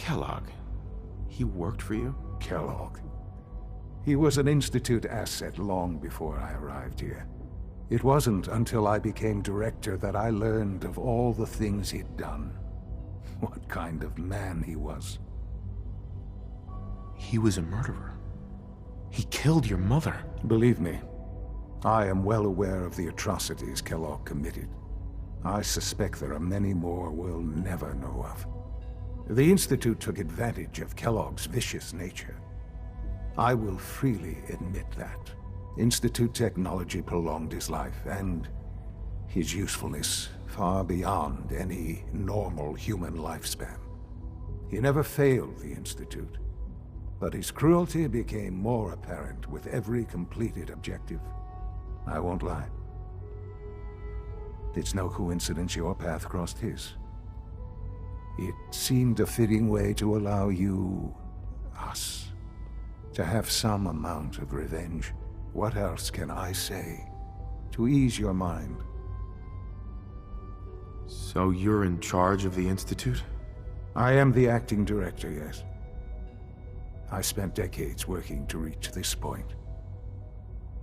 Kellogg. He worked for you? Kellogg. He was an Institute asset long before I arrived here. It wasn't until I became director that I learned of all the things he'd done. What kind of man he was. He was a murderer. He killed your mother. Believe me, I am well aware of the atrocities Kellogg committed. I suspect there are many more we'll never know of. The Institute took advantage of Kellogg's vicious nature. I will freely admit that. Institute technology prolonged his life, and his usefulness far beyond any normal human lifespan. He never failed the Institute, but his cruelty became more apparent with every completed objective. I won't lie. It's no coincidence your path crossed his. It seemed a fitting way to allow you, us, to have some amount of revenge. What else can I say to ease your mind? So you're in charge of the Institute? I am the acting director, yes. I spent decades working to reach this point.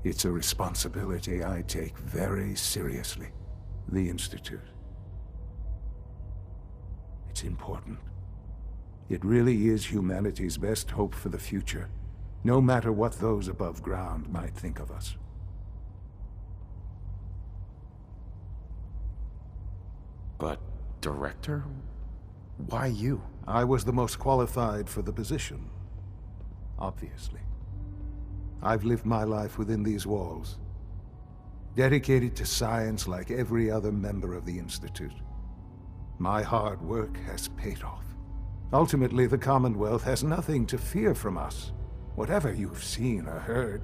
It's a responsibility I take very seriously. The Institute. It's important. It really is humanity's best hope for the future, no matter what those above ground might think of us. But, Director? Why you? I was the most qualified for the position, obviously. I've lived my life within these walls, dedicated to science like every other member of the Institute. My hard work has paid off. Ultimately, the Commonwealth has nothing to fear from us. Whatever you've seen or heard,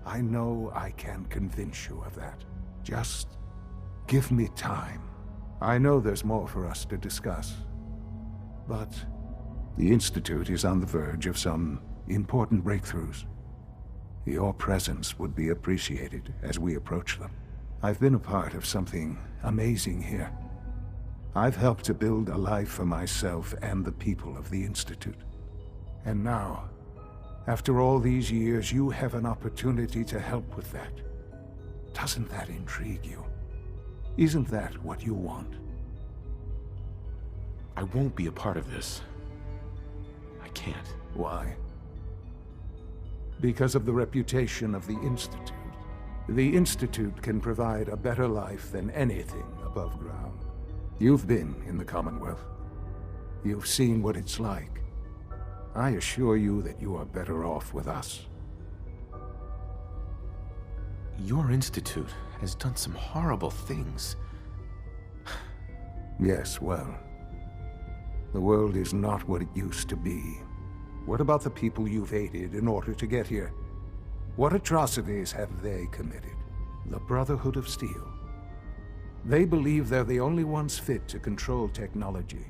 I know I can convince you of that. Just give me time. I know there's more for us to discuss. But the Institute is on the verge of some important breakthroughs. Your presence would be appreciated as we approach them. I've been a part of something amazing here. I've helped to build a life for myself and the people of the Institute. And now, after all these years, you have an opportunity to help with that. Doesn't that intrigue you? Isn't that what you want? I won't be a part of this. I can't. Why? Because of the reputation of the Institute. The Institute can provide a better life than anything above ground. You've been in the Commonwealth. You've seen what it's like. I assure you that you are better off with us. Your Institute has done some horrible things. Yes, well, the world is not what it used to be. What about the people you've aided in order to get here? What atrocities have they committed? The Brotherhood of Steel. They believe they're the only ones fit to control technology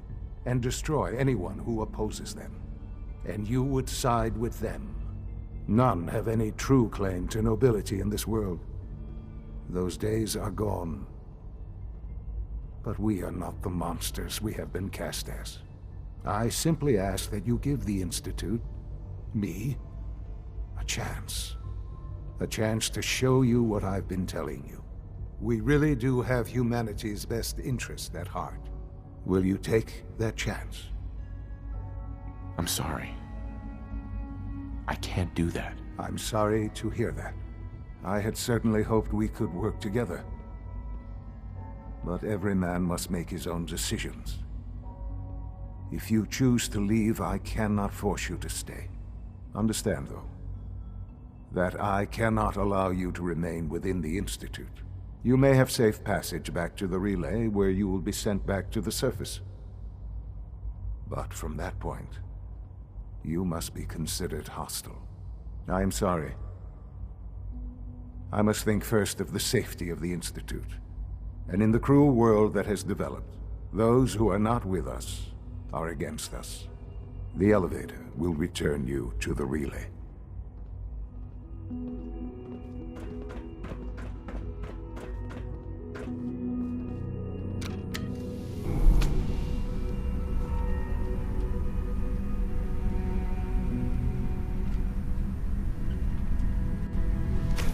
and destroy anyone who opposes them. And you would side with them. None have any true claim to nobility in this world. Those days are gone. But we are not the monsters we have been cast as. I simply ask that you give the Institute, me, a chance. A chance to show you what I've been telling you. We really do have humanity's best interest at heart. Will you take that chance? I'm sorry. I can't do that. I'm sorry to hear that. I had certainly hoped we could work together. But every man must make his own decisions. If you choose to leave, I cannot force you to stay. Understand, though, that I cannot allow you to remain within the Institute. You may have safe passage back to the relay, where you will be sent back to the surface. But from that point, you must be considered hostile. I am sorry. I must think first of the safety of the Institute. And in the cruel world that has developed, those who are not with us are against us. The elevator will return you to the relay.